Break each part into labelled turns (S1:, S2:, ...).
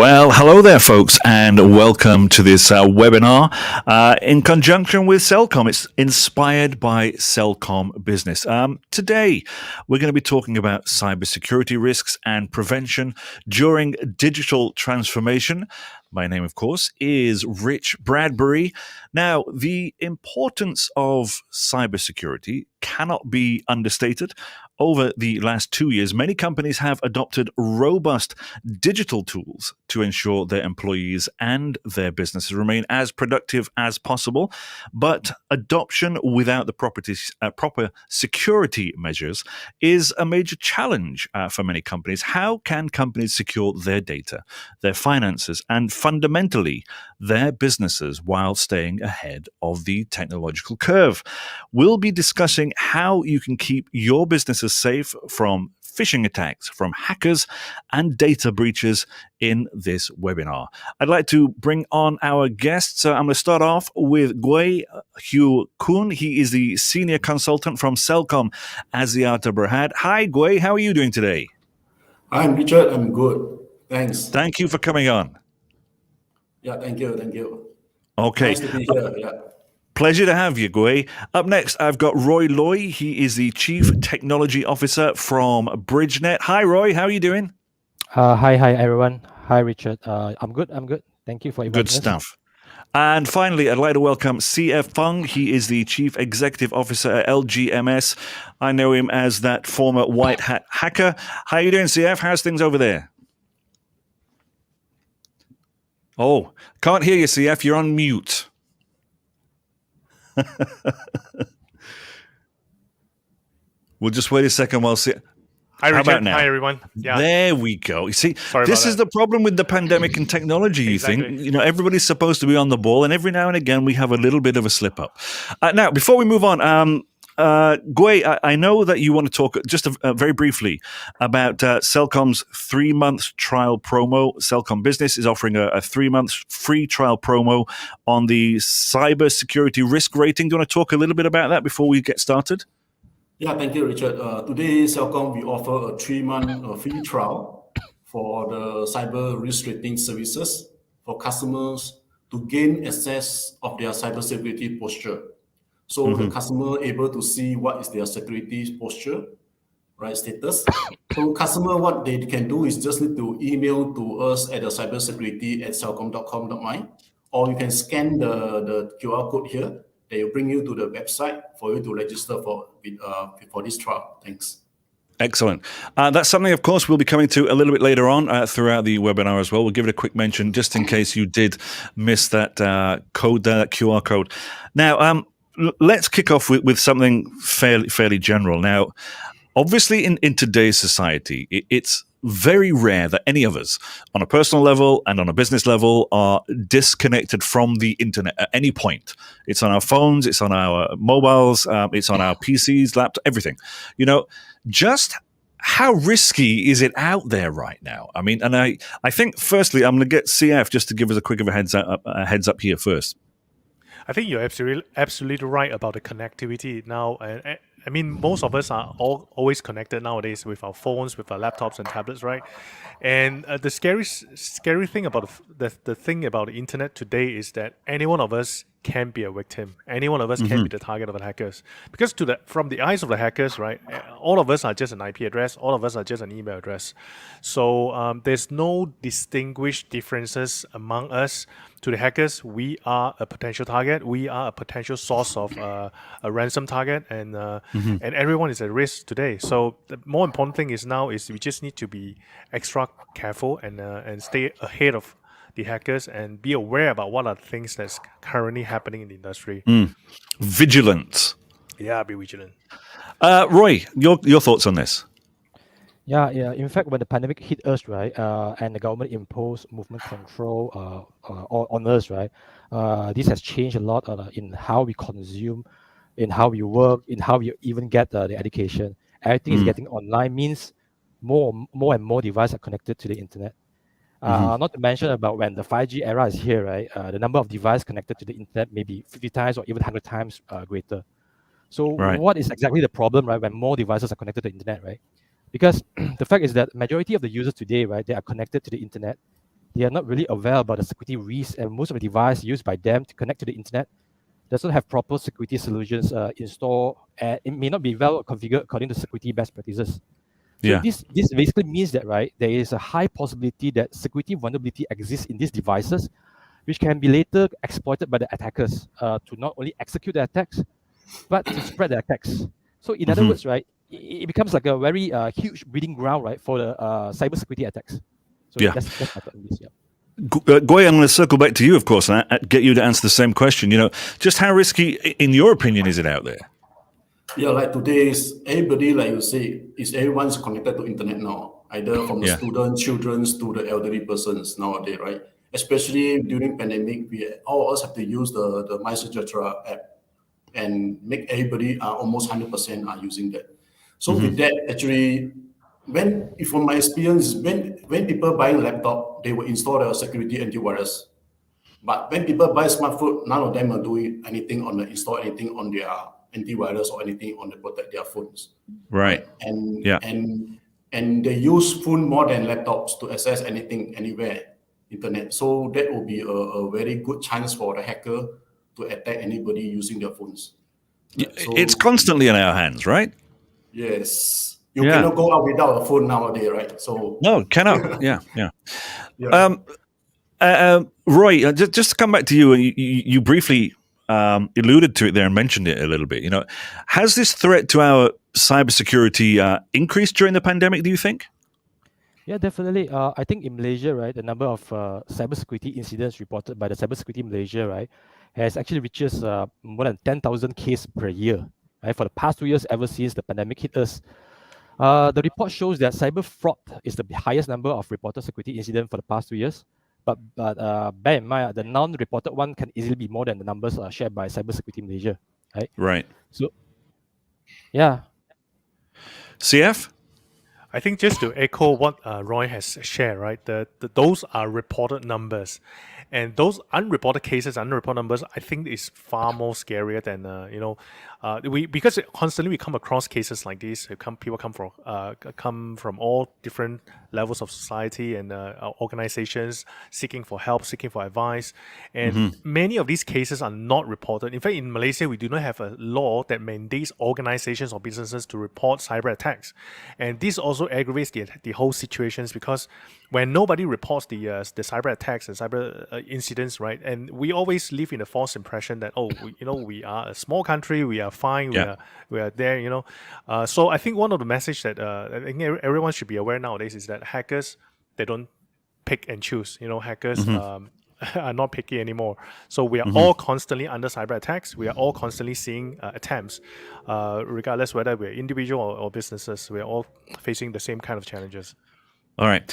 S1: Well, hello there, folks, and welcome to this webinar in conjunction with Celcom. It's inspired by Celcom Business. Today, we're going to be talking about cybersecurity risks and prevention during digital transformation. My name, of course, is Rich Bradbury. Now, the importance of cybersecurity cannot be understated. Over the last 2 years, many companies have adopted robust digital tools to ensure their employees and their businesses remain as productive as possible. But adoption without the proper security measures is a major challenge for many companies. How can companies secure their data, their finances, and fundamentally their businesses while staying ahead of the technological curve? We'll be discussing how you can keep your businesses safe from phishing attacks, from hackers, and data breaches in this webinar. I'd like to bring on our guests. I'm going to start off with Goay Khoon. He is the senior consultant from Celcom Axiata Berhad. Hi, Goay. How are you doing today?
S2: I'm Richard. I'm good. Thanks.
S1: Thank you for coming on.
S2: Yeah, thank you. Thank you.
S1: Okay.
S2: Nice to be here. Yeah.
S1: Pleasure to have you, Goay. Up next, I've got Roy Loy. He is the Chief Technology Officer from Bridgenet. Hi, Roy. How are you doing?
S3: Hi, everyone. Hi, Richard. I'm good. Thank you for inviting us.
S1: Good stuff. And finally, I'd like to welcome CF Fong. He is the Chief Executive Officer at LGMS. I know him as that former white hat hacker. How are you doing, CF? How's things over there? Oh, can't hear you, CF. You're on mute. We'll just wait a second while see.
S4: Hi, Richard.
S1: How about now?
S4: Hi, everyone. Yeah.
S1: There we go. You see, this is the problem with the pandemic and technology. You
S4: Exactly.
S1: think, everybody's supposed to be on the ball, and every now and again we have a little bit of a slip up. Now, before we move on, Goay, I know that you want to talk just very briefly about Celcom's 3-month trial promo. Celcom Business is offering a 3-month free trial promo on the cybersecurity risk rating. Do you want to talk a little bit about that before we get started?
S2: Yeah, thank you, Richard. Today, Celcom, we offer a 3-month free trial for the cyber risk rating services for customers to gain access of their cybersecurity posture. So the customer able to see what is their security posture, right, status. So customer, what they can do is just need to email to us at the cybersecurity@celcom.com.my, or you can scan the QR code here. They will bring you to the website for you to register for this trial. Thanks.
S1: Excellent. That's something, of course, we'll be coming to a little bit later on throughout the webinar as well. We'll give it a quick mention just in case you did miss that code, that QR code. Now, let's kick off with something fairly general. Now, obviously, in today's society, it's very rare that any of us, on a personal level and on a business level, are disconnected from the internet at any point. It's on our phones, it's on our mobiles, it's on our PCs, laptops, everything. Just how risky is it out there right now? I mean, and I think, firstly, I'm going to get CF just to give us a quick of a heads up here first.
S4: I think you're absolutely right about the connectivity now. I mean, most of us are always connected nowadays with our phones, with our laptops and tablets, right? And the scary thing about the thing about the internet today is that any one of us can be a victim. Any one of us can be the target of the hackers. Because from the eyes of the hackers, right, all of us are just an IP address. All of us are just an email address. So there's no distinguished differences among us. To the hackers, we are a potential target. We are a potential source of a ransom target, and everyone is at risk today. So the more important thing is we just need to be extra careful and stay ahead of the hackers and be aware about what are the things that's currently happening in the industry.
S1: Vigilant.
S4: Yeah, be vigilant.
S1: Roy, your thoughts on this?
S3: Yeah. In fact, when the pandemic hit us, right, and the government imposed movement control on us, right, this has changed a lot in how we consume, in how we work, in how we even get the education. Everything is getting online, means more and more devices are connected to the internet. Not to mention about when the 5G era is here, right, the number of devices connected to the internet may be 50 times or even 100 times greater. So what is exactly the problem, right, when more devices are connected to the internet, right? Because the fact is that majority of the users today, right, they are connected to the internet they are not really aware about the security risks, and most of the device used by them to connect to the internet does not have proper security solutions installed, and it may not be well configured according to security best practices. So
S1: Yeah.
S3: this basically means that, right, there is a high possibility that security vulnerability exists in these devices, which can be later exploited by the attackers to not only execute the attacks, but to spread the attacks. So in other words, right, it becomes like a very huge breeding ground, right, for the cybersecurity attacks. So
S1: Yeah.
S3: that's my thought on this. Yeah.
S1: Goy, I'm going to circle back to you, of course, and get you to answer the same question. Just how risky, in your opinion, is it out there?
S2: Yeah, like today's everybody, like you say, is everyone's connected to internet now, either from the
S1: Yeah.
S2: students, children to the elderly persons nowadays, right? Especially during pandemic, we all of us have to use the MySejahtera app and make everybody almost 100% are using that. So with that, actually, from my experience, when people buying laptop, they will install the security antivirus. But when people buy smartphone, none of them are doing anything install anything on their antivirus or anything on the protect their phones.
S1: Right.
S2: And
S1: Yeah.
S2: and they use phone more than laptops to access anything anywhere internet. So that will be a very good chance for the hacker to attack anybody using their phones. So
S1: It's constantly in our hands, right?
S2: yes, you
S1: Yeah.
S2: cannot go out without a phone nowadays, right? So
S1: No, cannot. Yeah.
S2: yeah.
S1: Roy, just to come back to you, you briefly alluded to it there and mentioned it a little bit. Has this threat to our cybersecurity increased during the pandemic, do you think?
S3: Yeah, definitely. I think in Malaysia, right, the number of cybersecurity incidents reported by the Cybersecurity Malaysia, right, has actually reaches more than 10,000 cases per year, right, for the past 2 years ever since the pandemic hit us. The report shows that cyber fraud is the highest number of reported security incidents for the past 2 years. But bear in mind, the non-reported one can easily be more than the numbers shared by Cybersecurity Malaysia, right?
S1: Right.
S3: So, yeah.
S1: CF?
S4: I think just to echo what Roy has shared, right? Those are reported numbers, and those unreported cases, unreported numbers, I think is far more scarier than because constantly we come across cases like these. People come from all different levels of society and organizations seeking for help, seeking for advice, and many of these cases are not reported. In fact, in Malaysia, we do not have a law that mandates organizations or businesses to report cyber attacks, and this also aggravates the whole situations because when nobody reports the cyber attacks and cyber incidents, right, and we always live in a false impression that we are a small country, we are fine,
S1: Yeah.
S4: we are there, so I think one of the message that I think everyone should be aware nowadays is that hackers, they don't pick and choose. Hackers are not picky anymore. So we are all constantly under cyber attacks. We are all constantly seeing attempts, regardless whether we're individual or businesses. We are all facing the same kind of challenges.
S1: All right.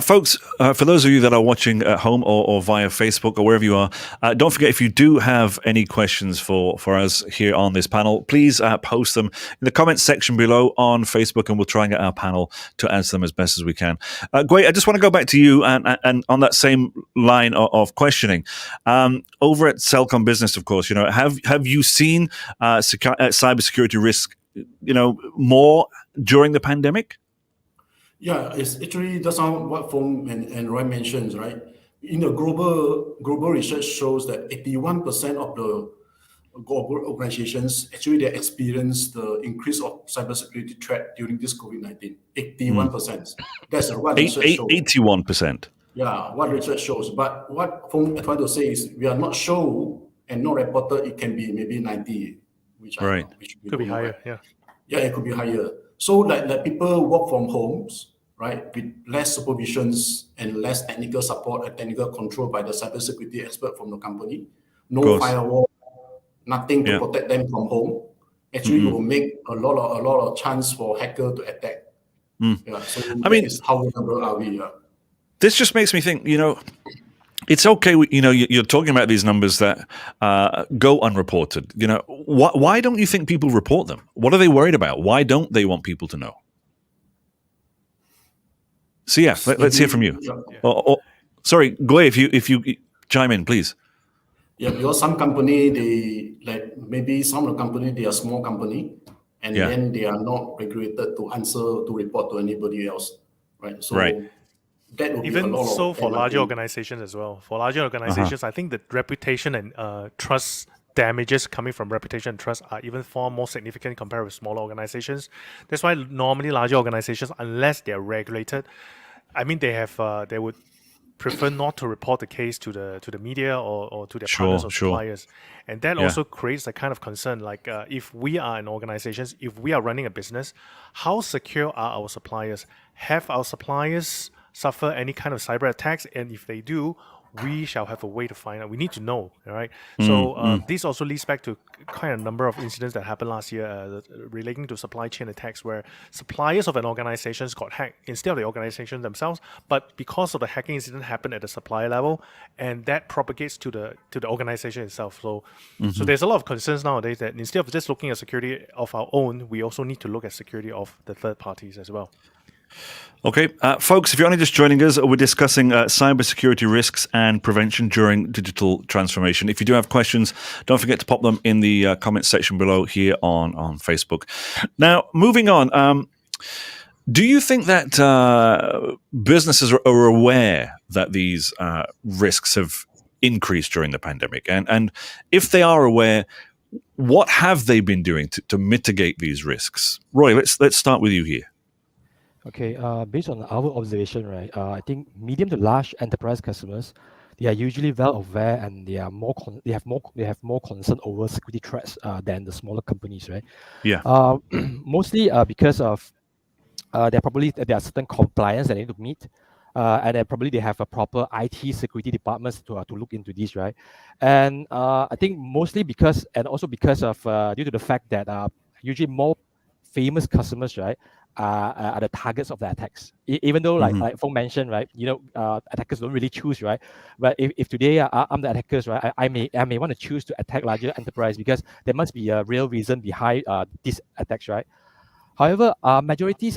S1: Folks, for those of you that are watching at home or via Facebook or wherever you are, don't forget, if you do have any questions for us here on this panel, please post them in the comments section below on Facebook, and we'll try and get our panel to answer them as best as we can. Goay, I just want to go back to you and on that same line of questioning. Over at Celcom Business, of course, have you seen cybersecurity risk, more during the pandemic?
S2: Yeah, it's actually just on what Fong and Roy mentions, right? In the global research shows that 81% of the global organizations actually they experience the increase of cybersecurity threat during this COVID-19. 81%. That's what research shows.
S1: 81%.
S2: Yeah, what research shows. But what Fong trying to say is we are not sure and not reported. It can be maybe 90, which
S1: Right.
S2: which we
S4: Could be
S2: don't know,
S4: higher,
S2: right?
S4: yeah.
S2: Yeah, it could be higher. So like people work from homes, right, with less supervisions and less technical support and technical control by the cybersecurity expert from the company. No firewall, nothing to protect them from home. Actually, it will make a lot of chance for hacker to attack. Yeah, so that is how vulnerable are we.
S1: This just makes me think, it's okay, you're talking about these numbers that go unreported. Why don't you think people report them? What are they worried about? Why don't they want people to know? So yeah, let's hear from you.
S2: Yeah.
S1: Sorry, Goay, if you chime in, please.
S2: Yeah, because some company, maybe some of the company, they are small company, and then they are not regulated to report to anybody else, right? So that will be a
S4: Even
S2: lot
S4: so,
S2: of
S4: for larger
S2: advantage.
S4: organizations as well. For larger
S1: Uh-huh.
S4: organizations, I think the reputation and trust damages coming from reputation and trust are even far more significant compared with smaller organizations. That's why normally larger organizations, unless they're regulated, I mean they would prefer not to report the case to the media or to their partners
S1: Sure,
S4: or
S1: sure.
S4: suppliers, and that
S1: Yeah.
S4: also creates a kind of concern. Like if we are an organization, if we are running a business, how secure are our suppliers? Have our suppliers suffer any kind of cyber attacks? And if they do, we shall have a way to find out. We need to know, all right? So this also leads back to quite a number of incidents that happened last year relating to supply chain attacks, where suppliers of an organization got hacked instead of the organization themselves, but because of the hacking incident happened at the supplier level, and that propagates to the organization itself. So there's a lot of concerns nowadays that instead of just looking at security of our own, we also need to look at security of the third parties as well.
S1: Okay, folks, if you're only just joining us, we're discussing cybersecurity risks and prevention during digital transformation. If you do have questions, don't forget to pop them in the comments section below here on Facebook. Now, moving on, do you think that businesses are aware that these risks have increased during the pandemic? And if they are aware, what have they been doing to mitigate these risks? Roy, let's start with you here.
S3: Okay, based on our observation, right, I think medium to large enterprise customers, they are usually well aware and they are they have more concern over security threats than the smaller companies, right?
S1: Yeah.
S3: Mostly because of there are certain compliance that they need to meet, and then probably they have a proper IT security departments to look into this, right? And I think mostly because and also because of due to the fact that usually more famous customers, right, are the targets of the attacks. Even though like Fong mentioned, right, attackers don't really choose, right? But if today I'm the attackers, right, I may want to choose to attack larger enterprise because there must be a real reason behind these attacks, right? However, majorities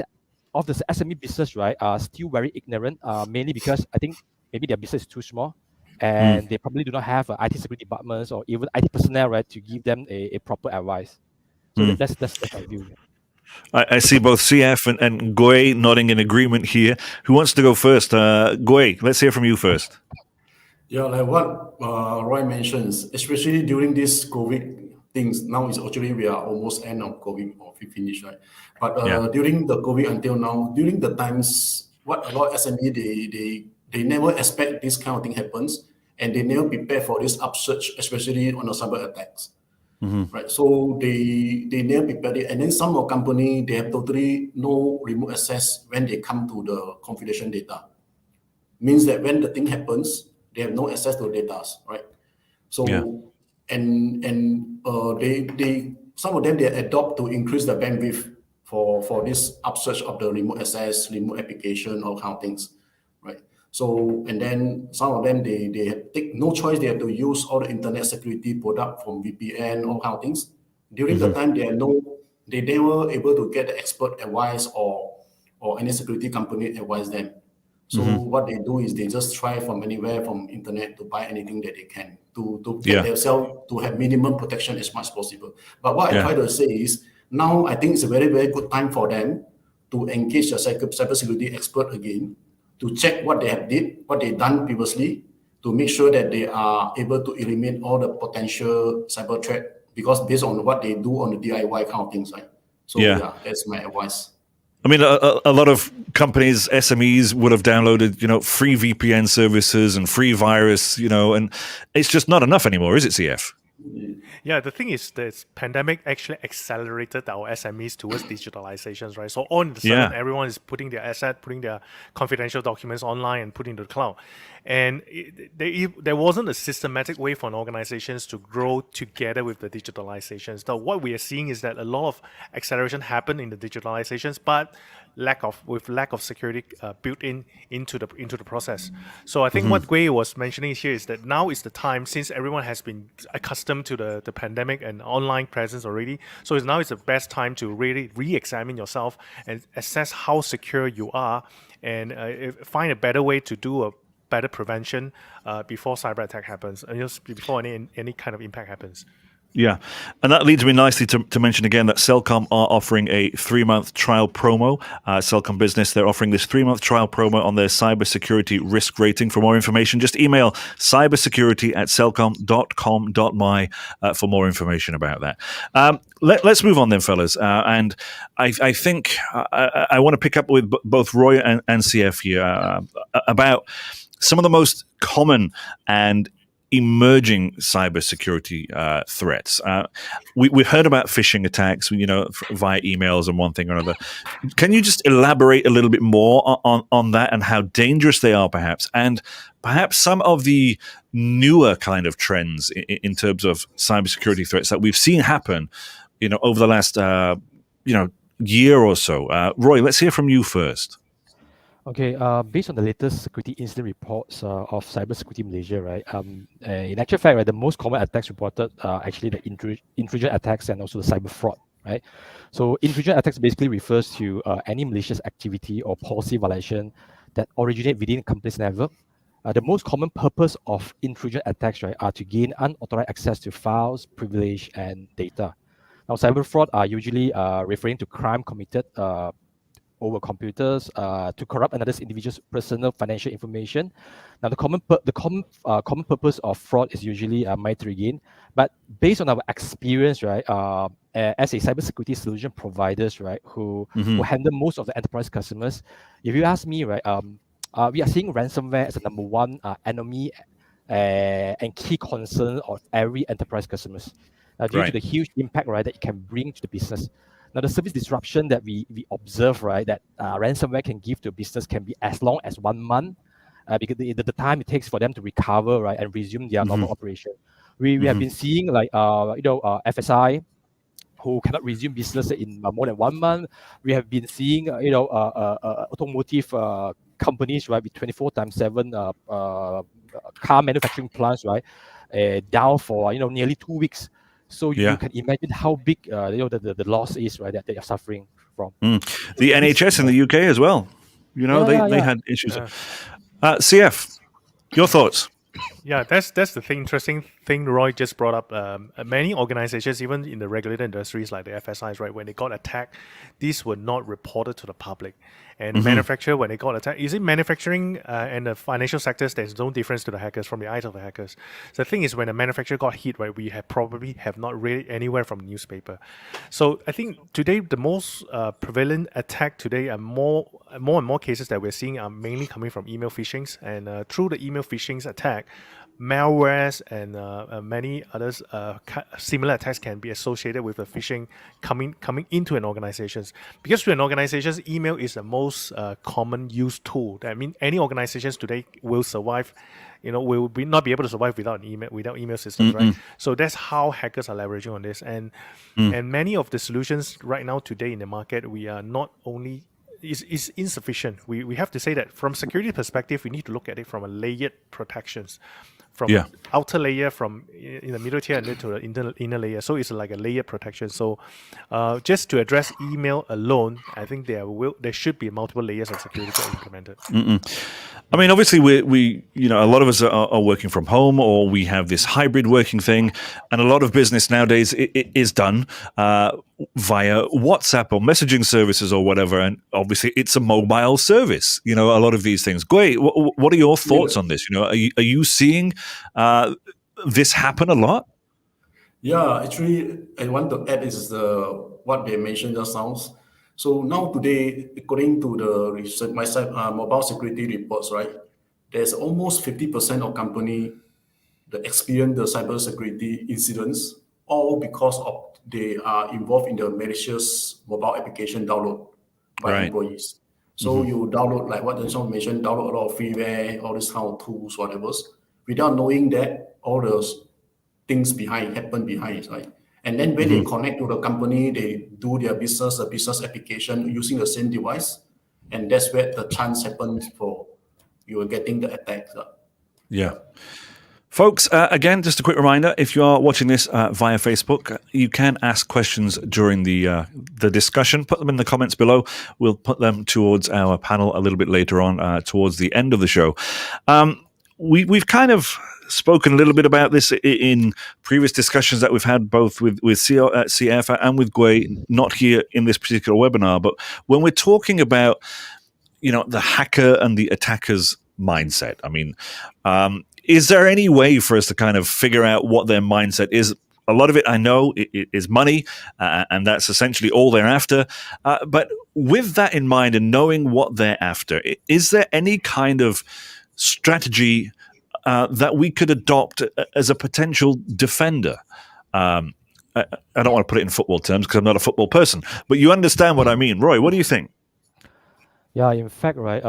S3: of the SME business, right, are still very ignorant, mainly because I think maybe their business is too small and they probably do not have IT security departments or even IT personnel, right, to give them a proper advice. So that's my view. Yeah.
S1: I see both CF and Goay nodding in agreement here. Who wants to go first? Goay, let's hear from you first.
S2: Yeah, like what Roy mentions, especially during this COVID things. Now is actually we are almost end of COVID or we finish, right? But
S1: Yeah.
S2: during the COVID until now, during the times, what a lot of SME they never expect this kind of thing happens, and they never prepare for this upsurge, especially on the cyber attacks. Right, so they never prepare it, and then some of company they have totally no remote access when they come to the confidential data. Means that when the thing happens, they have no access to data, right? So
S1: Yeah.
S2: they some of them they adopt to increase the bandwidth for this upsurge of the remote access, remote application, all kind of things, right? So and then some of them they take no choice, they have to use all the internet security product from VPN, all kind of things. During the time they never able to get the expert advice or any security company advise them. So what they do is they just try from anywhere from internet to buy anything that they can to get
S1: Yeah.
S2: themselves to have minimum protection as much as possible. But what I
S1: Yeah.
S2: try to say is now I think it's a very, very good time for them to engage a cybersecurity expert again to check what they have did, what they done previously, to make sure that they are able to eliminate all the potential cyber threat because based on what they do on the DIY kind of things, right? So
S1: Yeah.
S2: yeah, that's my advice.
S1: I mean, a lot of companies, SMEs, would have downloaded, free VPN services and free virus, and it's just not enough anymore, is it, CF?
S4: Yeah, the thing is, this pandemic actually accelerated our SMEs towards digitalizations, right? So on the sudden,
S1: Yeah.
S4: everyone is putting their asset, putting their confidential documents online and putting to the cloud. And there wasn't a systematic way for organizations to grow together with the digitalizations. Now, what we are seeing is that a lot of acceleration happened in the digitalizations, but lack of security built into the process. So I think what Goay was mentioning here is that now is the time, since everyone has been accustomed to the pandemic and online presence already. So now is the best time to really re-examine yourself and assess how secure you are, and find a better way to do a better prevention before cyber attack happens, and before any kind of impact happens.
S1: Yeah, and that leads me nicely to mention again that Celcom are offering a 3-month trial promo. Celcom Business, they're offering this 3-month trial promo on their cybersecurity risk rating. For more information, just email cybersecurity@celcom.com.my for more information about that. Let's move on then, fellas. And I think I want to pick up with both Roy and CF here about some of the most common and emerging cybersecurity threats. We've heard about phishing attacks, via emails and one thing or another. Can you just elaborate a little bit more on that and how dangerous they are, perhaps, and perhaps some of the newer kind of trends in terms of cybersecurity threats that we've seen happen, over the last year or so? Roy, let's hear from you first.
S3: Okay, based on the latest security incident reports of Cybersecurity Malaysia, right? In actual fact, right, the most common attacks reported are actually the intrusion attacks and also the cyber fraud, right? So intrusion attacks basically refers to any malicious activity or policy violation that originate within a company's network. The most common purpose of intrusion attacks, right, are to gain unauthorized access to files, privilege, and data. Now, cyber fraud are usually referring to crime committed over computers to corrupt another individual's personal financial information. Now, the common purpose of fraud is usually monetary gain. But based on our experience, right, as a cybersecurity solution providers, right, who handle most of the enterprise customers, if you ask me, right, we are seeing ransomware as the number one enemy and key concern of every enterprise customers due to the huge impact, right, that it can bring to the business. Now, the service disruption that we observe, right, that ransomware can give to a business can be as long as 1 month, because the time it takes for them to recover, right, and resume their normal operation. We have been seeing like FSI who cannot resume business in more than 1 month. We have been seeing automotive companies, right, with 24/7 car manufacturing plants, right, down for nearly 2 weeks. So you can imagine how big the loss is, right, that they are suffering from.
S1: The NHS in the UK as well. They had issues. CF, your thoughts?
S4: Yeah, that's the thing. Interesting thing Roy just brought up. Many organizations, even in the regulated industries like the FSIs, right, when they got attacked, these were not reported to the public. And manufacturer, when they got attacked, is it manufacturing and the financial sectors? There's no difference to the hackers from the eyes of the hackers. So the thing is, when a manufacturer got hit, right, we probably have not read anywhere from newspaper. So I think today the most prevalent attack today are more and more cases that we're seeing are mainly coming from email phishings, and through the email phishings attack, malwares and many others similar attacks can be associated with the phishing coming into an organization. Because to an organization's email is the most common used tool. That means any organizations today will survive, will not be able to survive without email systems, right? So that's how hackers are leveraging on this. And many of the solutions right now today in the market, we are not only is insufficient. We have to say that from security perspective, we need to look at it from a layered protections, from outer layer, from in the middle tier, and then to the inner layer. So it's like a layered protection. So just to address email alone, I think there should be multiple layers of security implemented.
S1: I mean, obviously, we a lot of us are working from home, or we have this hybrid working thing, and a lot of business nowadays is done via WhatsApp or messaging services or whatever, and obviously it's a mobile service. A lot of these things. Goay, what are your thoughts on this? Are you seeing this happen a lot?
S2: Yeah, actually, I want to add is what they mentioned just now. So now today, according to the research, mobile security reports, right, there's almost 50% of company that experience the cybersecurity incidents, all because of they are involved in the malicious mobile application download by employees. So you download, like what Johnson mentioned, download a lot of freeware, all these kind of tools, whatever, without knowing that all those things happen behind, right? And then when they connect to the company, they do their business application using the same device, and that's where the chance happens for you are getting the attacks.
S1: Yeah. Folks, again, just a quick reminder, if you are watching this via Facebook, you can ask questions during the discussion. Put them in the comments below. We'll put them towards our panel a little bit later on, towards the end of the show. We've kind of spoken a little bit about this in previous discussions that we've had, both with CF and with Goay, not here in this particular webinar. But when we're talking about, the hacker and the attacker's mindset, I mean, is there any way for us to kind of figure out what their mindset is? A lot of it, I know, it is money, and that's essentially all they're after. But with that in mind and knowing what they're after, is there any kind of strategy that we could adopt as a potential defender? I don't want to put it in football terms because I'm not a football person, but you understand what I mean. Roy, what do you think?
S3: Yeah, in fact, right,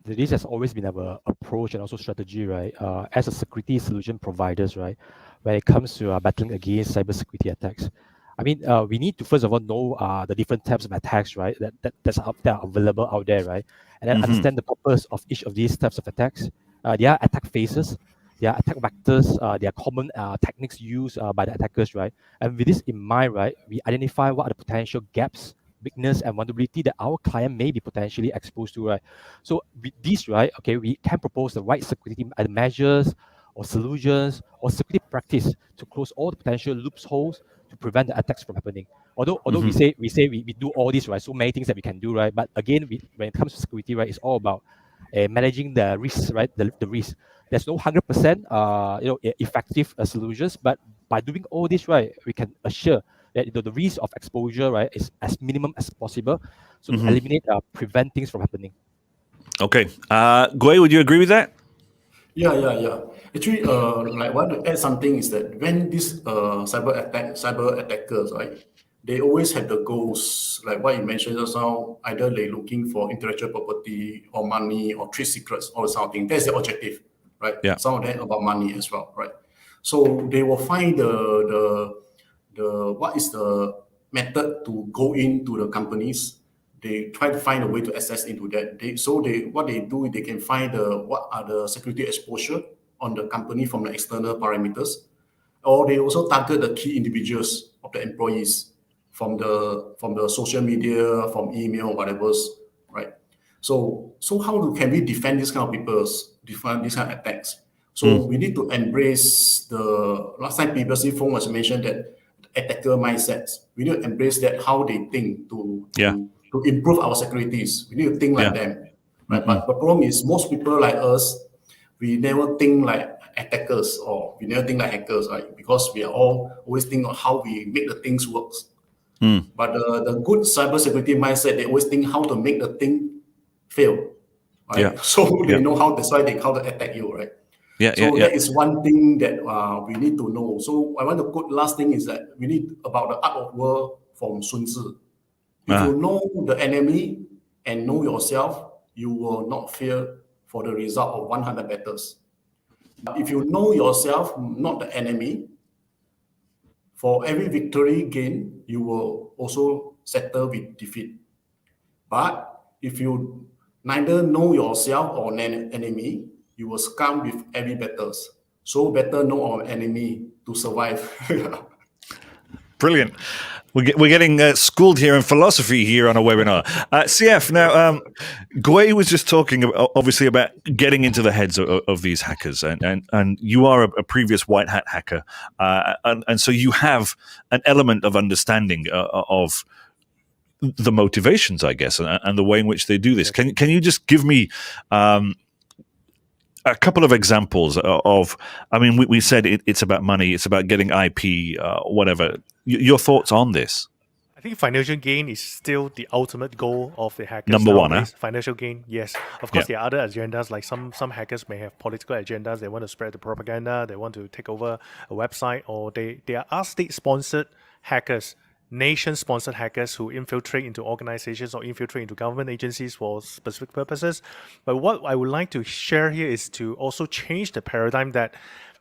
S3: this has always been our approach and also strategy, right, as a security solution providers, right, when it comes to battling against cybersecurity attacks. I mean, we need to first of all know the different types of attacks, right, that are available out there, right, and then understand the purpose of each of these types of attacks. Their attack phases, their attack vectors, their common techniques used by the attackers, right, and with this in mind, right, we identify what are the potential gaps, weakness, and vulnerability that our client may be potentially exposed to, right? So with these, right, okay, we can propose the right security measures or solutions or security practice to close all the potential loopholes to prevent the attacks from happening. Although we say we do all this, right, so many things that we can do, right, but again, when it comes to security, right, it's all about managing the risks, right, the risk. There's no 100% effective solutions, but by doing all this, right, we can assure that the risk of exposure, right, is as minimum as possible, so to eliminate, prevent things from happening.
S1: Okay, Goy, would you agree with that?
S2: Yeah. Actually, like want to add something is that when these cyber attackers, right, they always have the goals, like what you mentioned just now. Either they're looking for intellectual property or money or trade secrets or something. That's the objective, right?
S1: Yeah.
S2: Some of them about money as well, right? So they will find the what is the method to go into the companies. They try to find a way to access into that. What they do, they can find what are the security exposure on the company from the external parameters, or they also target the key individuals of the employees from the social media, from email, whatever's, right? So can we defend these kind of defend these kind of attacks? So we need to embrace last time previously Fong was mentioned that attacker mindsets. We need to embrace that, how they think to improve our securities. We need to think like them, right? But the problem is most people like us, we never think like attackers or we never think like hackers, right? Because we are always think of how we make the things work. But the good cybersecurity mindset, they always think how to make the thing fail, right?
S1: Yeah.
S2: So they know how. That's why they counter attack you, right? That is one thing that we need to know. So I want to put last thing is that we need about the art of war from Sun Tzu. If you know the enemy and know yourself, you will not fear for the result of 100 battles. But if you know yourself, not the enemy, for every victory gained, you will also settle with defeat. But if you neither know yourself or enemy, you will succumb with every battles. So better know our enemy to survive.
S1: Brilliant. We're getting schooled here in philosophy here on a webinar. CF, now, Goay was just talking obviously about getting into the heads of these hackers, and you are a previous white hat hacker, and so you have an element of understanding of the motivations, I guess, and the way in which they do this. Can you just give me a couple of examples of, I mean, we said it's about money, it's about getting IP, whatever. Your thoughts on this?
S4: I think financial gain is still the ultimate goal of the hackers.
S1: Number one,
S4: financial gain, yes. Of course, there are other agendas, like some hackers may have political agendas. They want to spread the propaganda, they want to take over a website, or they are state-sponsored hackers, nation-sponsored hackers who infiltrate into organizations or infiltrate into government agencies for specific purposes. But what I would like to share here is to also change the paradigm that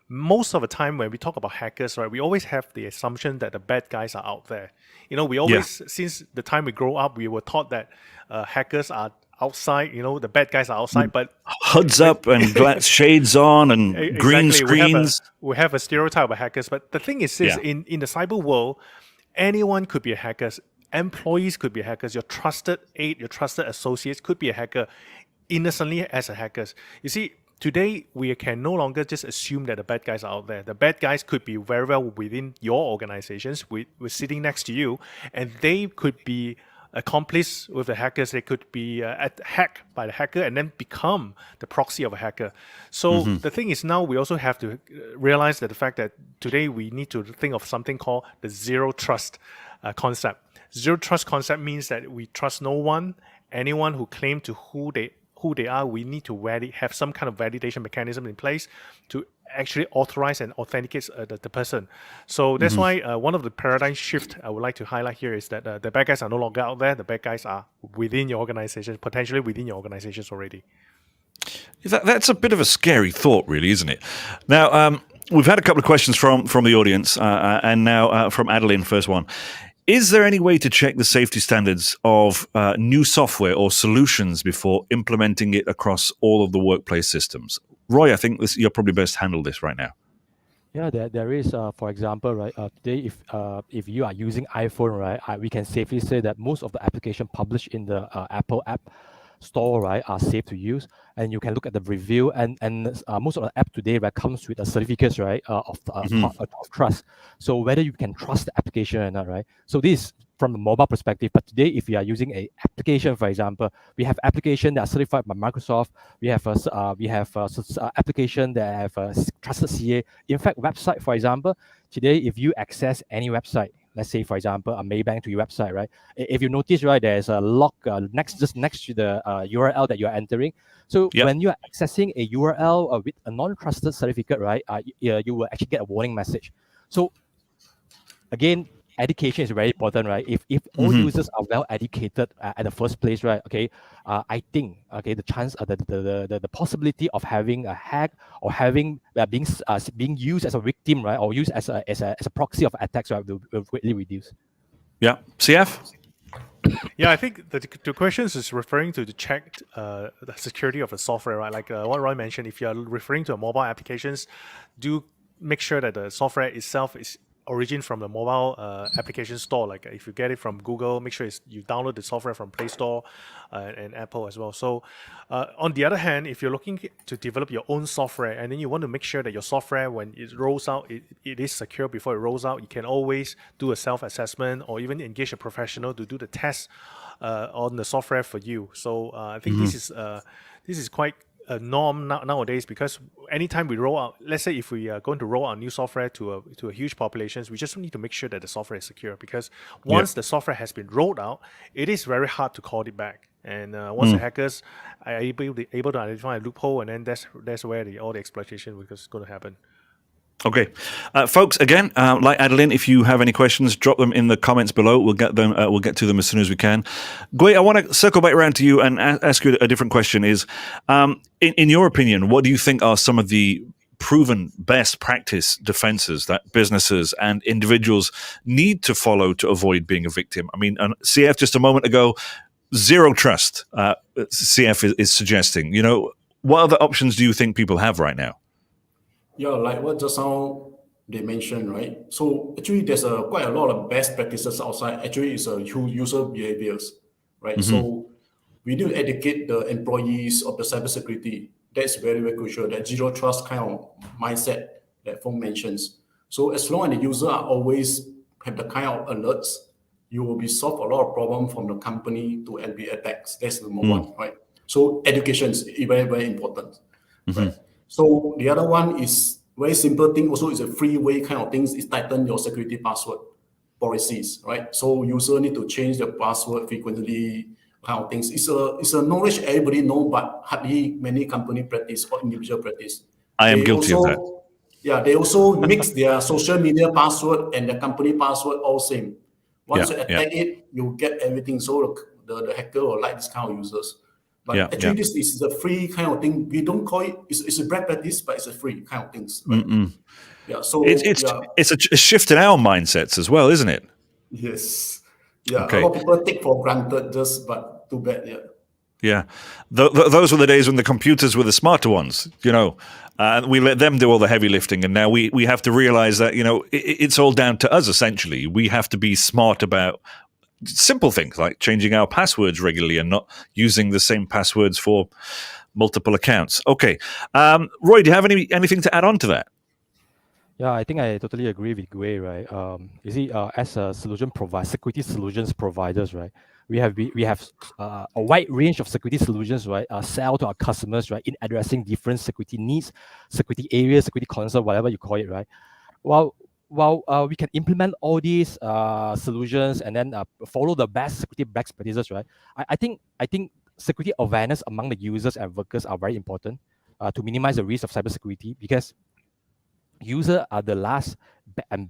S4: most of the time when we talk about hackers, right, we always have the assumption that the bad guys are out there. We always, since the time we grow up, we were taught that hackers are outside, the bad guys are outside, but
S1: hoods up and glass shades on and green screens.
S4: We have a stereotype of hackers, but the thing is in the cyber world, anyone could be a hacker. Employees could be hackers. Your trusted aide, your trusted associates could be a hacker innocently as a hacker. You see, today we can no longer just assume that the bad guys are out there. The bad guys could be very well within your organizations, with sitting next to you, and they could be accomplice with the hackers. They could be hacked by the hacker and then become the proxy of a hacker. So the thing is, now we also have to realize that the fact that today we need to think of something called the zero trust concept. Zero trust concept means that we trust no one. Anyone who claim to who they are, we need to have some kind of validation mechanism in place to actually authorize and authenticate the person. So that's why one of the paradigm shift I would like to highlight here is that the bad guys are no longer out there. The bad guys are within your organization, potentially within your organizations already.
S1: That's a bit of a scary thought, really, isn't it? Now, we've had a couple of questions from the audience, and now from Adeline, first one. Is there any way to check the safety standards of new software or solutions before implementing it across all of the workplace systems? Roy, I think you're probably best handle this right now.
S3: Yeah, there is, for example, right, today if you are using iPhone, right, we can safely say that most of the application published in the Apple App Store, right, are safe to use, and you can look at the review, and most of the app today, right, comes with a certificates, right, of trust. So whether you can trust the application or not, right. So this from the mobile perspective, but today if you are using a application, for example, we have application that are certified by Microsoft. We have application that have a trusted CA. In fact, website, for example, today if you access any website, let's say, for example, a Maybank to your website, right? If you notice, right, there's a lock just next to the URL that you're entering. So when you are accessing a URL with a non-trusted certificate, right, you will actually get a warning message. So again, education is very important, right? If all users are well educated at the first place, right? Okay, I think the chance, the possibility of having a hack or having being used as a victim, right, or used as a proxy of attacks, right, will greatly reduce.
S1: Yeah, CF.
S4: Yeah, I think the question is referring to the checked the security of the software, right? Like what Roy mentioned, if you are referring to mobile applications, do make sure that the software itself is origin from the mobile application store. Like if you get it from Google, make sure you download the software from Play Store and Apple as well. So on the other hand, if you're looking to develop your own software and then you want to make sure that your software, when it rolls out, it is secure before it rolls out, you can always do a self-assessment or even engage a professional to do the test on the software for you. So I think this is quite a norm nowadays, because anytime we roll out, let's say if we are going to roll out new software to a huge populations, we just need to make sure that the software is secure, because once the software has been rolled out, it is very hard to call it back. And once the hackers are able to identify a loophole, and then that's where all the exploitation is going to happen.
S1: Okay, folks. Again, like Adeline, if you have any questions, drop them in the comments below. We'll get them. We'll get to them as soon as we can. Goay, I want to circle back around to you and ask you a different question. Is in your opinion, what do you think are some of the proven best practice defenses that businesses and individuals need to follow to avoid being a victim? I mean, CF just a moment ago, zero trust. CF is suggesting. You know, what other options do you think people have right now?
S2: Yeah, like what just now they mentioned, right? So actually, there's quite a lot of best practices outside. Actually, it's user behaviors, right? So we need to educate the employees of the cybersecurity. That's very, very crucial. That zero trust kind of mindset that Fong mentions. So as long as the user are always have the kind of alerts, you will be solve a lot of problem from the company to be attacks. That's number one, right? So education is very, very important, right? So the other one is very simple thing. Also, is a free way kind of things. Is tighten your security password policies, right? So user need to change the password frequently. Kind of things. It's a knowledge everybody know, but hardly many company practice or individual practice.
S1: I am guilty of that.
S2: Yeah, they also mix their social media password and the company password all same. Once you attack it, you get everything. So the hacker will like this kind of users. But actually, this is a free kind of thing. We don't call it. It's a bad practice, but it's a free kind of things. Right? Yeah. So
S1: it's a shift in our mindsets as well, isn't it?
S2: Yes. Yeah. Okay. A lot of people take for granted, but too bad. Yeah.
S1: Yeah, those were the days when the computers were the smarter ones. You know, we let them do all the heavy lifting, and now we have to realize that it's all down to us. Essentially, we have to be smart about simple things like changing our passwords regularly and not using the same passwords for multiple accounts. Okay. Roy, do you have anything to add on to that?
S3: Yeah, I think I totally agree with Goay, right? You see, as a security solutions providers, right? We have a wide range of security solutions, right? Sell to our customers, right? In addressing different security needs, security areas, security concerns, whatever you call it, right? While we can implement all these solutions and then follow the best security best practices, right? I think security awareness among the users and workers are very important to minimize the risk of cybersecurity, because users are the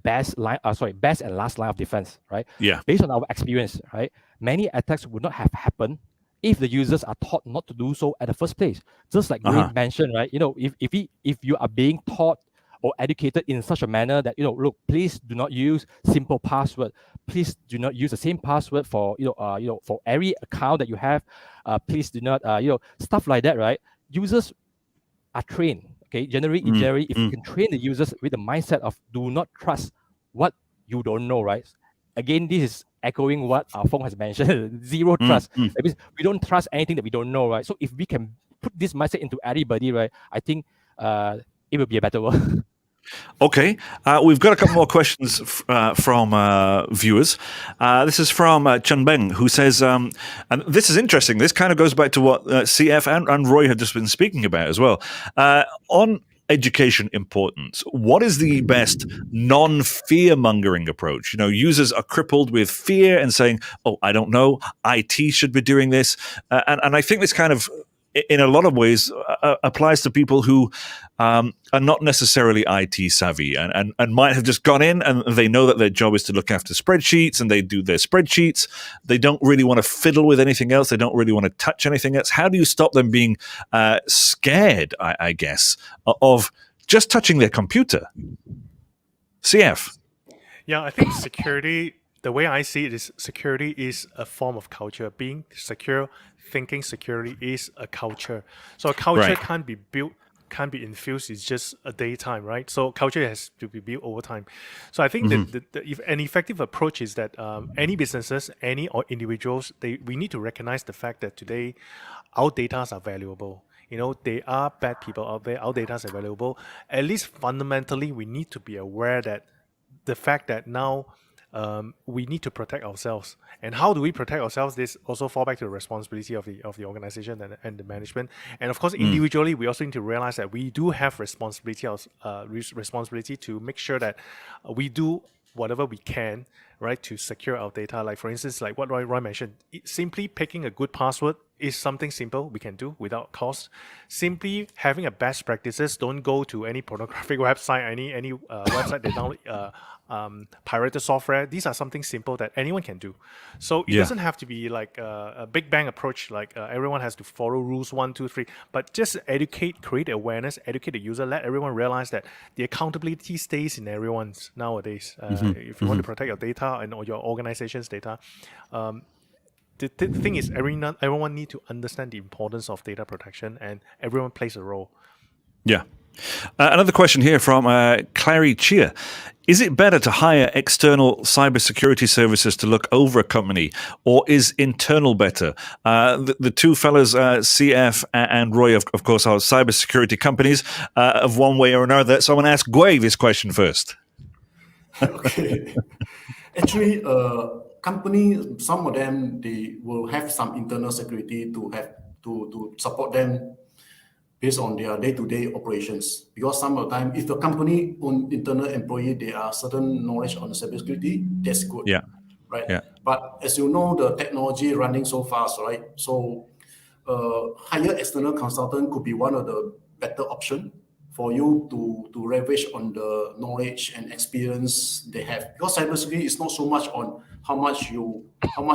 S3: best and last line of defense, right?
S1: Yeah.
S3: Based on our experience, right, many attacks would not have happened if the users are taught not to do so at the first place. Just like Goay mentioned, right? If you are being taught or educated in such a manner that, look, please do not use simple password. Please do not use the same password for for every account that you have. Please do not stuff like that, right? Users are trained. Okay, generally, if you can train the users with the mindset of do not trust what you don't know, right? Again, this is echoing what Fong has mentioned: zero trust. That means we don't trust anything that we don't know, right? So if we can put this mindset into everybody, right, I think it will be a better world.
S1: Okay, we've got a couple more questions from viewers. This is from Chen Beng, who says, and this is interesting. This kind of goes back to what CF and Roy had just been speaking about as well. On education importance, what is the best non-fear-mongering approach? Users are crippled with fear and saying, "Oh, I don't know. IT should be doing this," and I think this kind of, in a lot of ways, applies to people who are not necessarily IT savvy and might have just gone in and they know that their job is to look after spreadsheets and they do their spreadsheets. They don't really want to fiddle with anything else. They don't really want to touch anything else. How do you stop them being scared, I guess, of just touching their computer? CF.
S4: Yeah, I think security, the way I see it is security is a form of culture. Being secure, thinking security is a culture. So a culture can't be built, can't be infused. It's just a daytime, right? So culture has to be built over time. So I think that an effective approach is that any businesses, any or individuals, we need to recognize the fact that today our data are valuable. There are bad people out there. Our data are valuable. At least fundamentally, we need to be aware that the fact that now we need to protect ourselves. And how do we protect ourselves? This also fall back to the responsibility of the organization and the management. And of course, individually, we also need to realize that we do have responsibility to make sure that we do whatever we can, right, to secure our data. Like for instance, like what Roy mentioned, simply picking a good password is something simple we can do without cost. Simply having a best practices. Don't go to any pornographic website, any website that download pirated software. These are something simple that anyone can do. So it doesn't have to be like a big bang approach, like everyone has to follow rules 1, 2, 3, but just educate, create awareness, educate the user, let everyone realize that the accountability stays in everyone's nowadays. If you want to protect your data and or your organization's data, the thing is everyone need to understand the importance of data protection, and everyone plays a role.
S1: Yeah. Another question here from Clary Chia. Is it better to hire external cybersecurity services to look over a company, or is internal better? The two fellas, CF and Roy, of course, are cybersecurity companies of one way or another. So I'm going to ask Goay this question first.
S2: Okay. Actually, company, some of them, they will have some internal security to support them based on their day-to-day operations. Because some of the time, if the company own internal employee, there are certain knowledge on cybersecurity, that's good.
S1: Yeah.
S2: Right.
S1: Yeah.
S2: But as you know, the technology running so fast, right? So hire external consultant could be one of the better option for you to leverage on the knowledge and experience they have. Because cybersecurity is not so much on how much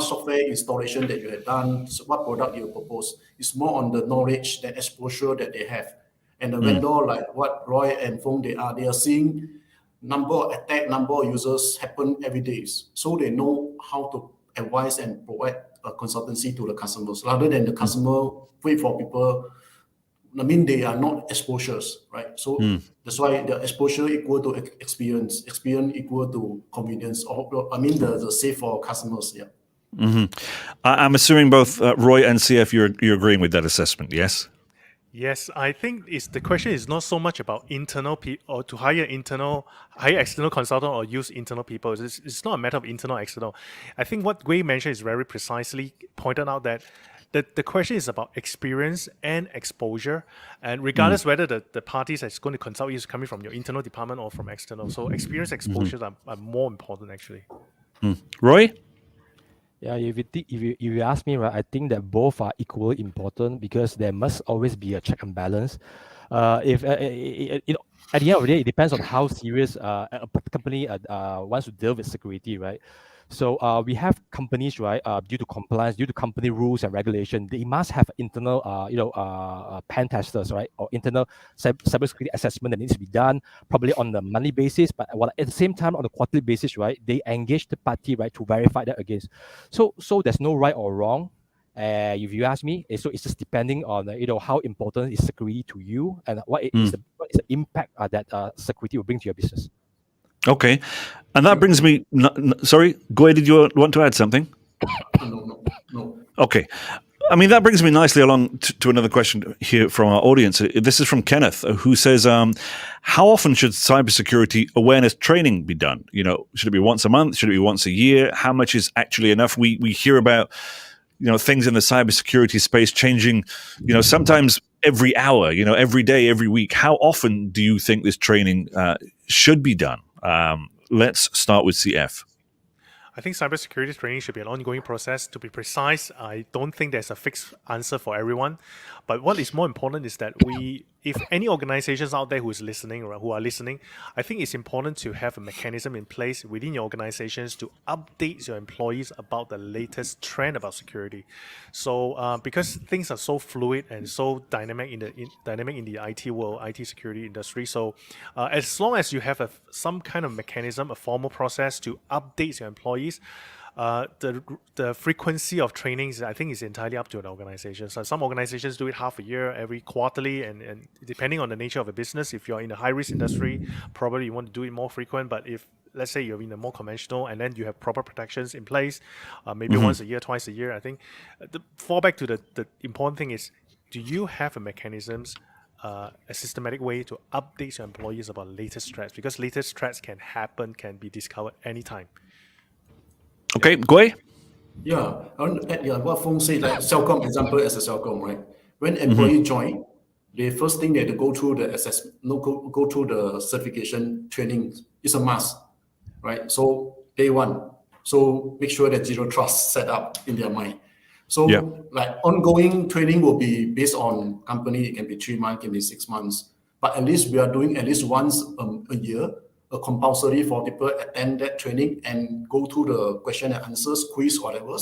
S2: software installation that you have done, so what product you propose. It's more on the knowledge, the exposure that they have. And the vendor, like what Roy and Fong, they are seeing number of attack, number of users happen every day. So they know how to advise and provide a consultancy to the customers rather than the customer wait for people. I mean, they are not exposures, right? So that's why the exposure equal to experience equal to convenience. Or I mean, the safe for customers. Yeah.
S1: I'm assuming both Roy and CF, you're agreeing with that assessment, yes?
S4: Yes, I think the question is not so much about internal people or to hire external consultant or use internal people. It's not a matter of internal or external. I think what Goay mentioned is very precisely pointed out that the question is about experience and exposure, and regardless whether the parties that's going to consult you is coming from your internal department or from external. So experience exposures are more important actually.
S1: Roy?
S3: Yeah, if you ask me, right, I think that both are equally important because there must always be a check and balance. If you know, at the end of the day, it depends on how serious a company wants to deal with security, right? So we have companies, right, due to compliance, due to company rules and regulation, they must have internal, pen testers, right, or internal cybersecurity assessment that needs to be done, probably on a monthly basis, but while at the same time on a quarterly basis, right, they engage the party, right, to verify that against. So there's no right or wrong. If you ask me, so it's just depending on how important is security to you and what is the impact that security will bring to your business.
S1: Okay. And that brings me... sorry, Goy, did you want to add something?
S2: No.
S1: Okay. I mean, that brings me nicely along to another question here from our audience. This is from Kenneth, who says, how often should cybersecurity awareness training be done? Should it be once a month? Should it be once a year? How much is actually enough? We hear about, things in the cybersecurity space changing, sometimes every hour, every day, every week. How often do you think this training should be done? Let's start with CF.
S4: I think cybersecurity training should be an ongoing process. To be precise, I don't think there's a fixed answer for everyone. But what is more important is that if any organizations out there who are listening, I think it's important to have a mechanism in place within your organizations to update your employees about the latest trend about security. So because things are so fluid and so dynamic in the IT world, IT security industry, so as long as you have some kind of mechanism, a formal process to update your employees, the frequency of trainings, I think, is entirely up to an organization. So some organizations do it half a year, every quarterly, and depending on the nature of the business, if you're in a high-risk industry, probably you want to do it more frequent. But if, let's say, you're in a more conventional and then you have proper protections in place, maybe once a year, twice a year, I think the fallback to the important thing is, do you have a mechanisms, a systematic way to update your employees about latest threats? Because latest threats can be discovered anytime.
S1: Okay, Goy?
S2: Yeah, I want to add what Fong said, like Celcom example as a Celcom, right? When employee join, the first thing they have to go through the assessment, go through the certification training is a must, right? So day one, so make sure that zero trust set up in their mind. So like ongoing training will be based on company. It can be 3 months, it can be 6 months, but at least we are doing at least once a year, a compulsory for people attend that training and go through the question and answers, quiz, whatever,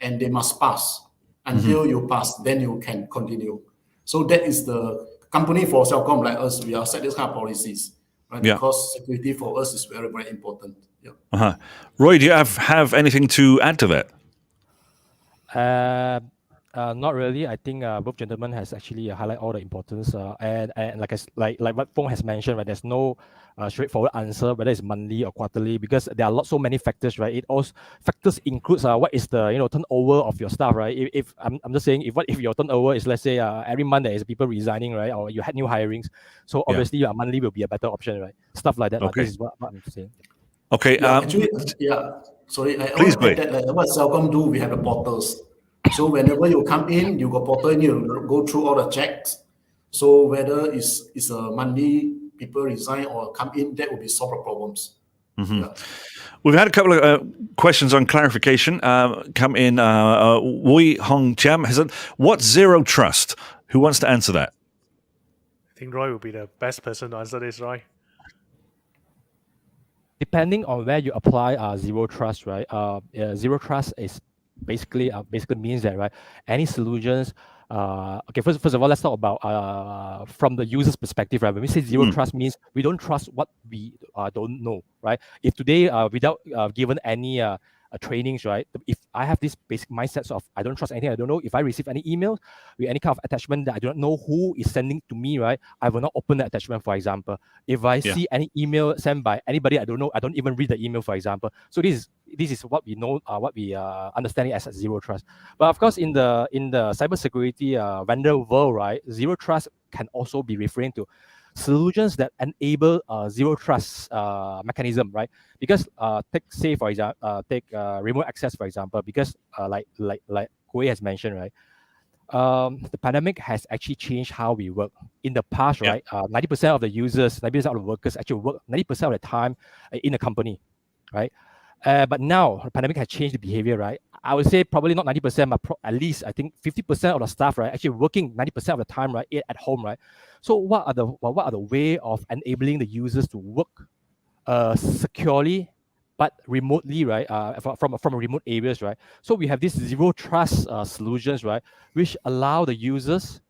S2: and they must pass. Until you pass, then you can continue. So that is the company for Celcom like us. We are set this kind of policies, right? Because security for us is very, very important. Yeah.
S1: Roy, do you have anything to add to that?
S3: Not really. I think both gentlemen has actually highlight all the importance. And like what Fong has mentioned, right? There's no straightforward answer whether it's monthly or quarterly because there are so many factors, right? It also factors includes what is the turnover of your staff, right? If I'm just saying if your turnover is, let's say, every month there is people resigning, right? Or you had new hirings, so obviously your monthly will be a better option, right? Stuff like that.
S1: Okay.
S3: This is what I'm saying.
S1: Okay.
S2: Actually, sorry, I
S1: please,
S2: want to add that what Celcom do, we have the portals. So whenever you come in, you got portal and you go through all the checks. So whether it's a monthly people resign or come in, that will be solve problems.
S1: We've had a couple of questions on clarification come in. Wui Hong Chiam has what's zero trust? Who wants to answer that?
S4: I think Roy will be the best person to answer this, Roy.
S3: Depending on where you apply zero trust, right? Zero trust is basically means that, right, any solutions. Okay, first of all, let's talk about from the user's perspective, right? When we say zero trust means we don't trust what we don't know, right? If today without given any trainings, right? If I have this basic mindset of I don't trust anything, I don't know if I receive any email with any kind of attachment that I do not know who is sending to me, right? I will not open the attachment, for example. If I see any email sent by anybody I don't know, I don't even read the email, for example. So this is what we know, what we understand as zero trust. But of course, in the cybersecurity vendor world, right, zero trust can also be referring to solutions that enable zero trust mechanism, right? Because take remote access, for example, because like Goay has mentioned, right? The pandemic has actually changed how we work. In the past, right, 90% of the users, 90% of the workers actually work 90% of the time in a company, right? But now the pandemic has changed the behavior, right? I would say probably not 90%, but at least I think 50% of the staff, right, actually working 90% of the time, right, at home, right? So what are the way of enabling the users to work securely but remotely, right? From remote areas, right? So we have these zero trust solutions, right, which allow the users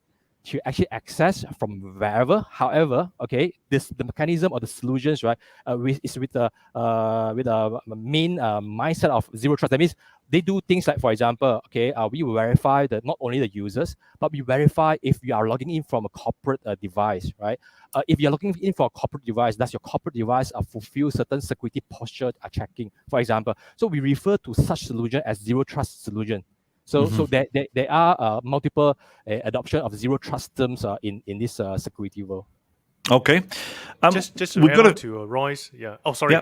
S3: to actually access from wherever. However, okay, the mechanism or the solutions, right, is with a main mindset of zero trust. That means they do things like, for example, okay, we will verify that not only the users, but we verify if you are logging in from a corporate device, right? If you're logging in for a corporate device, does your corporate device fulfill certain security posture checking, for example? So we refer to such solution as zero trust solution. So there are multiple adoption of zero trust terms in this security world.
S1: Okay.
S4: Just to add on to Roy's, Oh, sorry.
S1: Yeah.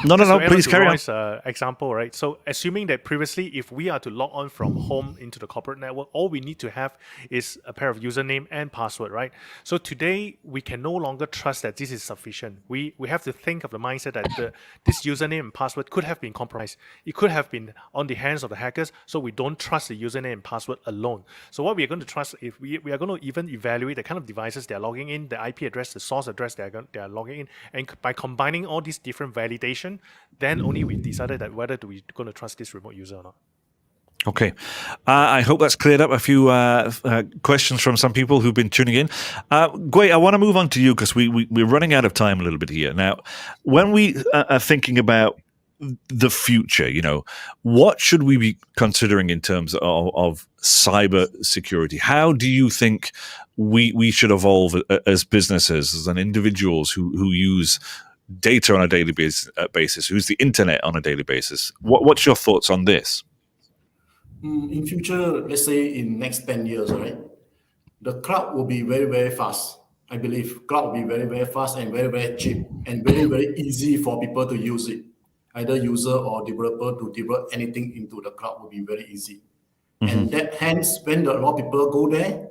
S1: No. Please carry
S4: Roy's, example, right? So assuming that previously, if we are to log on from home into the corporate network, all we need to have is a pair of username and password, right? So today we can no longer trust that this is sufficient. We have to think of the mindset that this username and password could have been compromised. It could have been on the hands of the hackers. So we don't trust the username and password alone. So what we are going to trust, if we are going to even evaluate the kind of devices they are logging in, the IP address, the source address they are logging in, and by combining all these different validations, then only we decided that whether do we going to trust this remote user or not.
S1: Okay. I hope that's cleared up a few questions from some people who've been tuning in. Goay, I want to move on to you because we're running out of time a little bit here. Now, when we are thinking about the future, what should we be considering in terms of cyber security? How do you think we should evolve as businesses and individuals who use data on a daily basis, who's the internet on a daily basis? What's your thoughts on this?
S2: In future, let's say in next 10 years, right, the cloud will be very, very fast. I believe cloud will be very, very fast and very, very cheap and very, very easy for people to use it. Either user or developer to develop anything into the cloud will be very easy. And that hence, when a lot of people go there,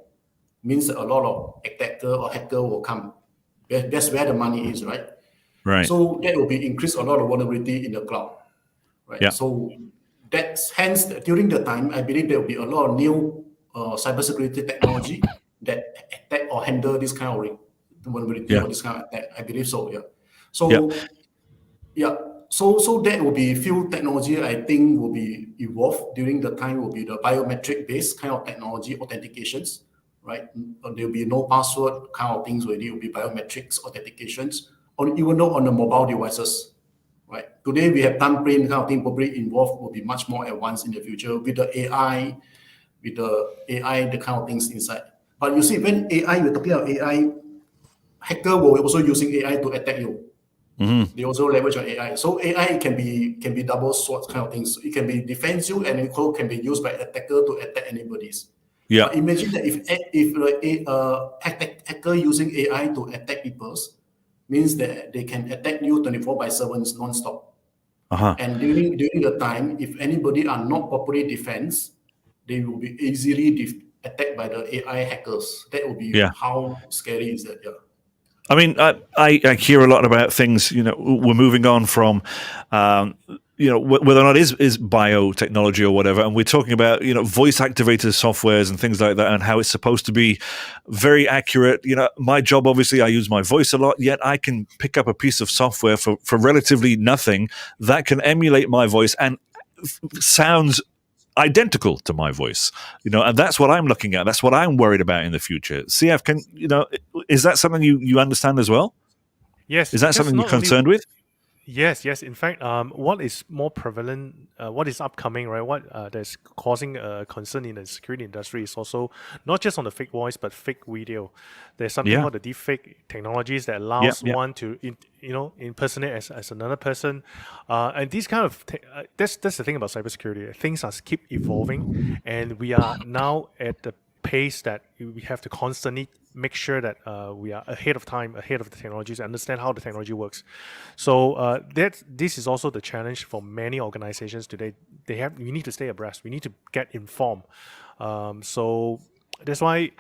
S2: means a lot of attacker or hacker will come. That's where the money is, right?
S1: Right.
S2: So that will be increase a lot of vulnerability in the cloud, right?
S1: Yeah.
S2: So that's hence during the time, I believe there will be a lot of new cybersecurity technology that attack or handle this kind of vulnerability or this kind of attack. I believe so. Yeah. So So that will be few technology I think will be evolved during the time will be the biometric based kind of technology authentications, right? There will be no password kind of things already. It will be biometrics authentications, or even though on the mobile devices, right? Today we have thumbprint kind of thing probably involved will be much more advanced in the future with the AI, the kind of things inside. But you see, when AI, you're talking about AI, hacker will also using AI to attack you. They also leverage on AI. So AI can be double sword kind of things. It can be defense you, and it can be used by attacker to attack anybody's.
S1: Yeah.
S2: But imagine that if hacker using AI to attack people's, means that they can attack you 24/7 non-stop. And during the time, if anybody are not properly defense, they will be easily attacked by the AI hackers. That will be how scary is that? Yeah.
S1: I mean, I hear a lot about things. We're moving on from, whether or not it is biotechnology or whatever, and we're talking about voice activated softwares and things like that, and how it's supposed to be very accurate. My job, obviously, I use my voice a lot. Yet I can pick up a piece of software for relatively nothing that can emulate my voice and sounds identical to my voice, and that's what I'm looking at. That's what I'm worried about in the future. CF, is that something you understand as well?
S4: Yes.
S1: Is that something you're concerned with?
S4: Yes, yes. In fact, what is more prevalent, what is upcoming, right? What that's causing concern in the security industry is also not just on the fake voice, but fake video. There's something
S1: Yeah.
S4: called the deepfake technologies that
S1: Yeah.
S4: allows
S1: Yeah.
S4: one to, impersonate as another person, and these kind of that's the thing about cybersecurity. Things are keep evolving, and we are now at the pace that we have to constantly make sure that we are ahead of time, ahead of the technologies, understand how the technology works. So this is also the challenge for many organizations today. We need to stay abreast. We need to get informed. So that's why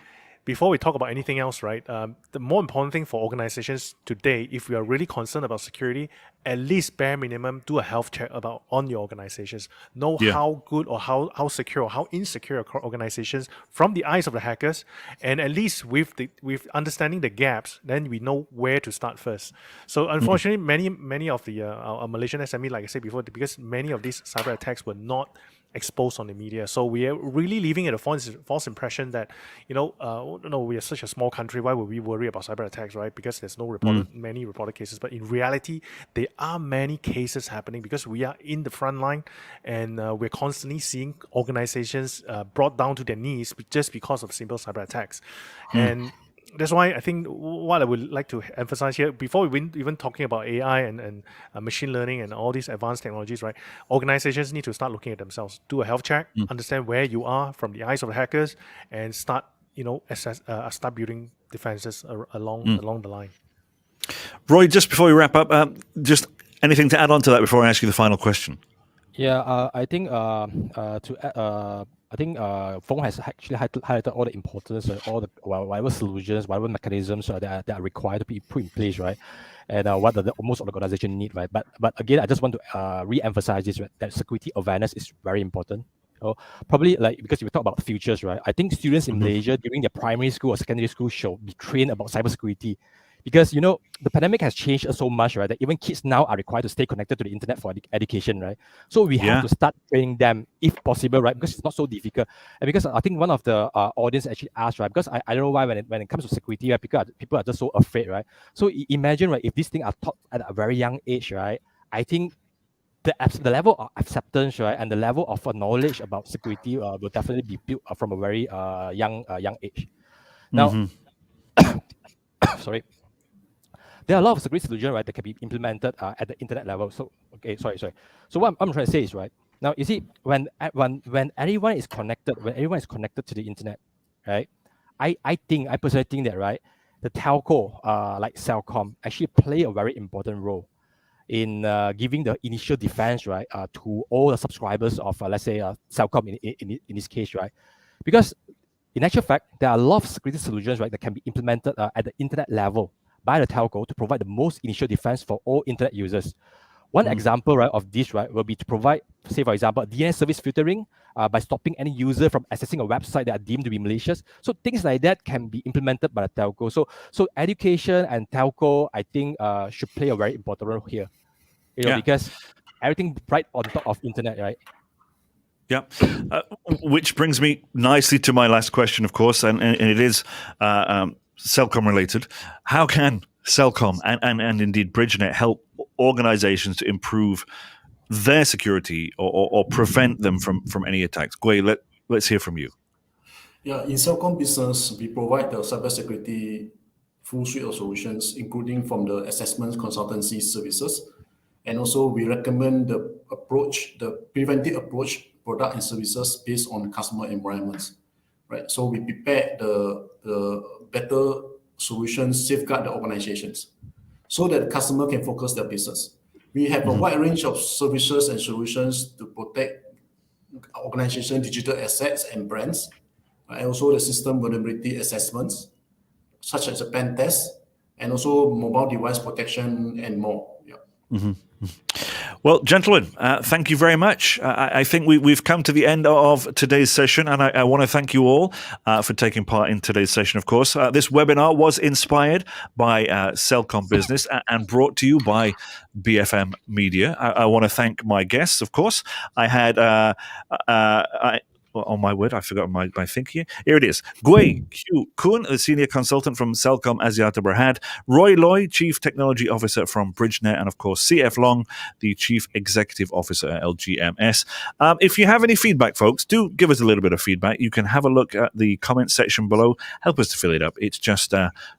S4: before we talk about anything else, right? The more important thing for organizations today, if we are really concerned about security, at least bare minimum, do a health check about on your organizations. Know
S1: Yeah.
S4: how good or how secure or how insecure your organizations from the eyes of the hackers, and at least with understanding the gaps, then we know where to start first. So unfortunately, many of the our Malaysian SME, like I said before, because many of these cyber attacks were not exposed on the media. So we are really leaving it a false impression that, no, we are such a small country. Why would we worry about cyber attacks, right? Because there's no many reported cases. But in reality, there are many cases happening because we are in the front line, and we're constantly seeing organizations brought down to their knees just because of simple cyber attacks. And that's why I think what I would like to emphasize here, before we even talking about AI and machine learning and all these advanced technologies, right? Organizations need to start looking at themselves, do a health check, understand where you are from the eyes of the hackers, and start, start building defenses along the line.
S1: Roy, just before we wrap up, just anything to add on to that before I ask you the final question?
S3: Yeah, I think Fong has actually highlighted all the importance of all the whatever solutions, whatever mechanisms that are required to be put in place, right? And what most organization need, right? But again, I just want to re-emphasize this, right, that security awareness is very important. Probably like because you talk about futures, right? I think students in Malaysia during their primary school or secondary school should be trained about cybersecurity, because the pandemic has changed us so much, right? That even kids now are required to stay connected to the internet for education, right? So we have to start training them if possible, right? Because it's not so difficult. And because I think one of the audience actually asked, right? Because I don't know why when it comes to security, right, people are just so afraid, right? So imagine, right, if these things are taught at a very young age, right? I think the level of acceptance, right, and the level of knowledge about security will definitely be built from a very young age. Now, sorry, there are a lot of security solutions, right, that can be implemented at the internet level. So, okay, sorry. So what I'm trying to say is, right, now you see when everyone is connected, to the internet, right, I personally think that, right, the telco like Celcom actually play a very important role in giving the initial defense, right, to all the subscribers of let's say Celcom in this case, right, because in actual fact there are a lot of security solutions, right, that can be implemented at the internet level by the telco to provide the most initial defense for all internet users. One example, right, of this, right, will be to provide, say for example, DNS service filtering by stopping any user from accessing a website that are deemed to be malicious. So things like that can be implemented by the telco. So education and telco, I think, should play a very important role here. Because everything right on top of internet, right?
S1: Yeah, which brings me nicely to my last question, of course, and it is Celcom related. How can Celcom and indeed Bridgenet help organizations to improve their security or prevent them from any attacks? Goay, let's hear from you.
S2: Yeah, in Celcom Business, we provide the cybersecurity full suite of solutions, including from the assessment consultancy services. And also we recommend the preventive approach, product and services based on customer environments, right? So we prepare the better solutions, safeguard the organizations so that the customer can focus their business. We have a wide range of services and solutions to protect organization digital assets and brands, and also the system vulnerability assessments, such as a pen test, and also mobile device protection and more. Yeah.
S1: Well, gentlemen, thank you very much. I think we've come to the end of today's session, and I want to thank you all for taking part in today's session, of course. This webinar was inspired by Celcom Business and brought to you by BFM Media. I want to thank my guests, of course. I had Oh my word, I forgot my thing here. Here it is. Goay, Khoon, the senior consultant from Celcom Axiata Berhad, Roy Loy, chief technology officer from Bridgenet, and of course CF Long, the chief executive officer at LGMS. If you have any feedback, folks, do give us a little bit of feedback. You can have a look at the comment section below. Help us to fill it up. It's just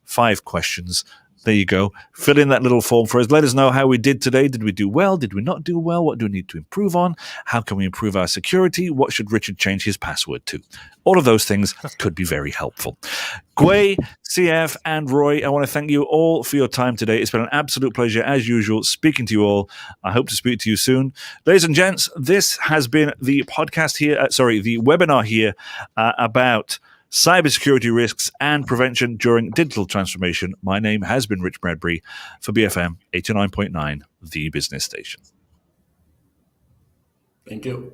S1: 5 questions. There you go. Fill in that little form for us. Let us know how we did today. Did we do well? Did we not do well? What do we need to improve on? How can we improve our security? What should Richard change his password to? All of those things could be very helpful. Goay, CF, and Roy, I want to thank you all for your time today. It's been an absolute pleasure, as usual, speaking to you all. I hope to speak to you soon. Ladies and gents, this has been the podcast here, the webinar here about cybersecurity risks and prevention during digital transformation. My name has been Rich Bradbury for BFM 89.9, the business station.
S2: Thank you.